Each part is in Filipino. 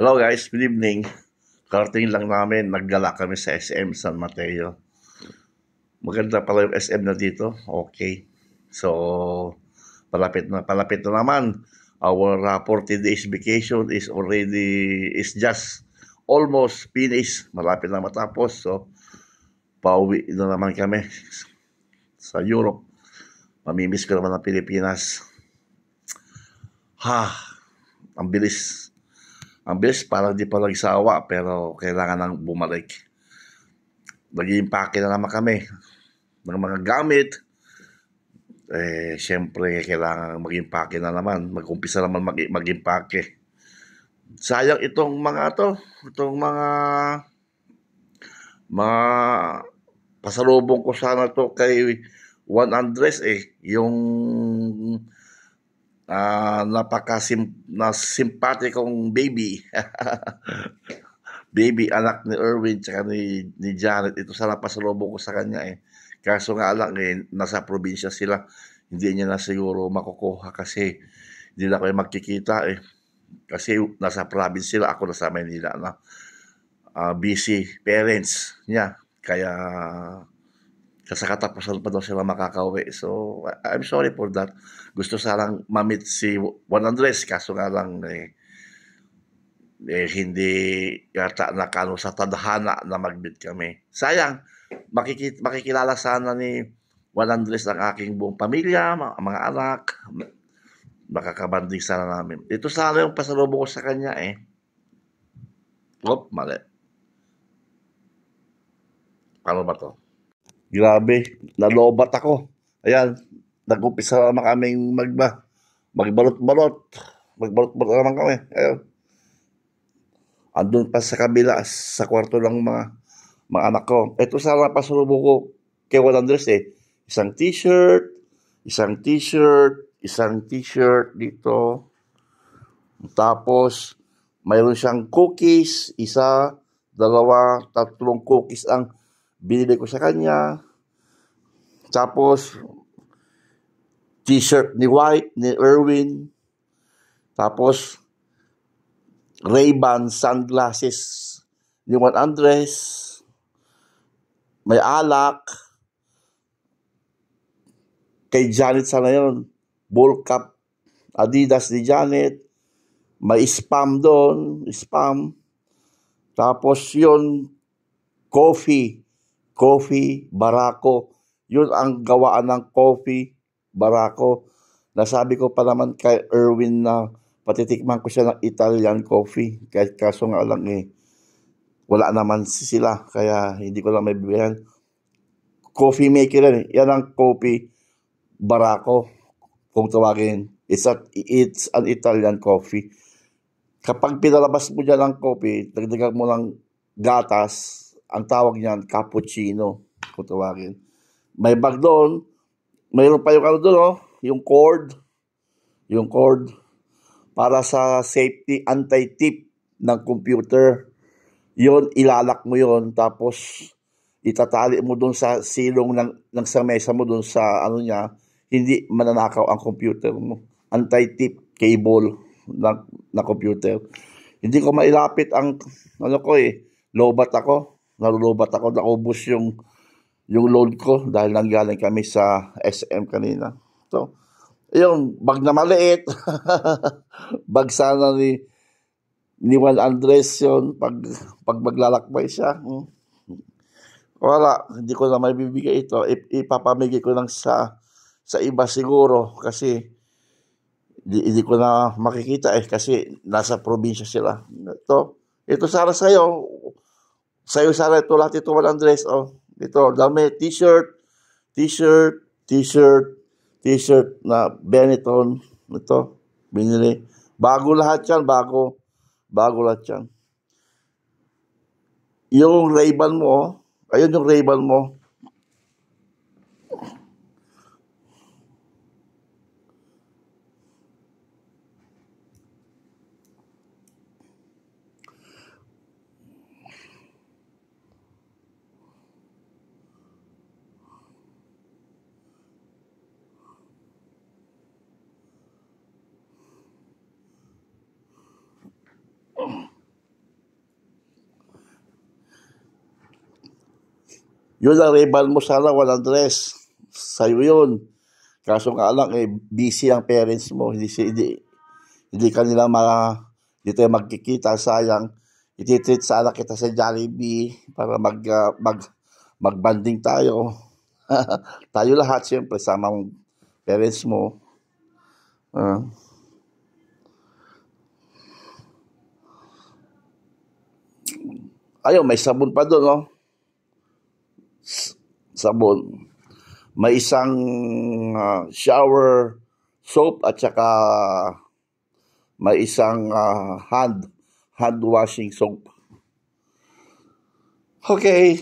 Hello guys, good evening. Karating lang namin, naggala kami sa SM San Mateo. Maganda pala yung SM na dito. Okay. So, palapit na naman. Our 40 days vacation is just almost finished. Malapit na matapos. So, pauwi na naman kami sa Europe. Mamimiss ko naman ang Pilipinas. Ha, ang bilis. Ang bilis, parang di pa nagsawa, pero kailangan nang bumalik. Nag-iimpake na naman kami ng mga gamit. Siyempre, kailangan mag-impake na naman. Mag-umpisa naman mag-impake. Sayang itong mga to, itong mga pasalubong ko sana to kay Juan Andres yung na simpatikong baby. Baby anak ni Erwin tsaka ni Janet. Ito sana pasalubong ko sa kanya Kaso nga lang nasa probinsya sila. Hindi niya na siguro makukuha kasi hindi na kayo magkikita Kasi nasa province sila, ako nasa Manila na. Busy parents niya. Kaya sa katapusan pa daw sila makakauwi. So, I'm sorry for that. Gusto sanang mamit si Juan Andres, kaso nga lang hindi yata nakano sa tadhana na mag-meet kami. Sayang, makikilala sana ni Juan Andres ang aking buong pamilya, mga anak, makakabanding sana namin. Ito sana yung pasalubong ko sa kanya Mali. Paano ba to? Grabe, nalobat ako. Ayan, nag-umpisa naman kaming magbalot-balot. Magbalot-balot naman kami. Ayun, andun pa sa kabila, sa kwarto ng mga anak ko. Ito sana pasalubong ko kay Juan Andres Isang t-shirt, isang t-shirt, isang t-shirt dito. Tapos, mayroon siyang cookies, isa, dalawa, tatlong cookies ang binili ko sa kanya. Tapos, t-shirt ni White, ni Erwin. Tapos, Ray-Ban sunglasses ni Juan Andres. May alak. Kay Janet sana yun. Bull cap Adidas ni Janet. May spam doon. Spam. Tapos yun, coffee Barako. Yun ang gawaan ng coffee Barako. Nasabi ko pa naman kay Erwin na patitikman ko siya ng Italian coffee. Kaso nga lang wala naman sila. Kaya hindi ko lang may bibihan. Coffee maker yan ang coffee Barako. Kung tawagin, it's an Italian coffee. Kapag pinalabas mo dyan ng coffee, dagdagan mo ng gatas, ang tawag niyan, cappuccino, kung tawagin. May bag doon, mayroon pa yung doon, yung cord, para sa safety, anti-tip ng computer. Yon, ilalak mo yon, tapos itatali mo doon sa silong ng sa mesa mo doon sa niya, hindi mananakaw ang computer mo. Anti-tip cable na computer. Hindi ko mailapit ang lobat ako. Nalulobat ako, naubos yung load ko dahil nanggaling kami sa SM kanina. So, yung bag na maliit. Bag sana ni Juan Andres yun pag maglalakbay siya. Wala, hindi ko na may bibigay ito. Ipapamigay ko lang sa iba siguro kasi hindi ko na makikita kasi nasa probinsya sila. Ito sana sa'yo. Sa'yo sana ito lahat ito, Juan Andres. Ito, dami, t-shirt, t-shirt, t-shirt, t-shirt na Benetton. Ito, binili. Bago lahat yan, bago lahat yan. Yung Ray-Ban mo, ayun yung Ray-Ban mo. Yun ang rival mo sana, Juan Andres. Sa'yo yun. Kaso nga lang, busy ang parents mo. Hindi kanila hindi tayo magkikita, sayang. Ititreat sana kita sa Jollibee para magbanding tayo. Tayo lahat, siyempre, sama ang parents mo. Ayun, may sabon pa doon, no? Sabon. May isang shower soap at saka may isang hand washing soap. Okay.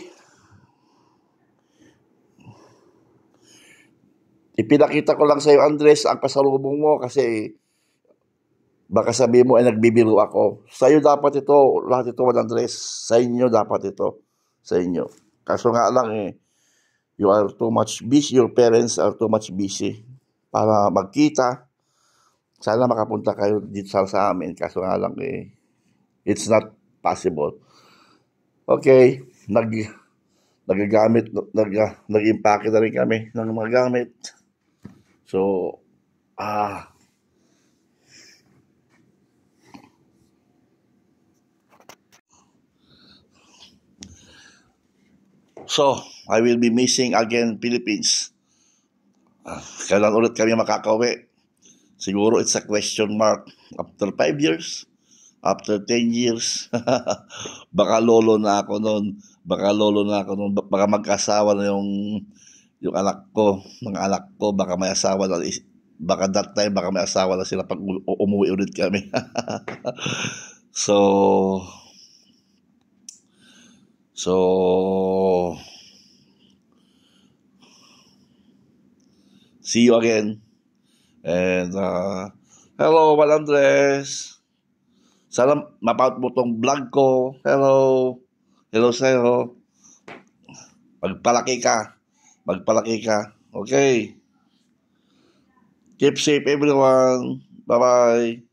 Ipinakita ko lang sa iyo, Andres, ang pasalubong mo kasi baka sabihin mo ay nagbibiro ako. Sa iyo dapat ito, lahat ito, Andres. Sa inyo dapat ito. Sa inyo. Kaso nga lang you are too much busy, your parents are too much busy para magkita. Sana makapunta kayo dito sa amin. Kaso nga lang it's not possible. Okay, nag-impake na rin kami ng mga gamit. So, So, I will be missing again Philippines. Kailan ulit kami makakauwi? Siguro it's a question mark. After 5 years? After 10 years? Baka lolo na ako noon. Baka mag-asawa na yung anak ko. Mga anak ko, baka may asawa na. Baka that time, baka may asawa na sila pag umuwi ulit kami. So, see you again. And, hello, Juan Andres. Sana mapaut mo tong vlog ko. Hello. Hello sa'yo. Magpalaki ka. Okay. Keep safe, everyone. Bye-bye.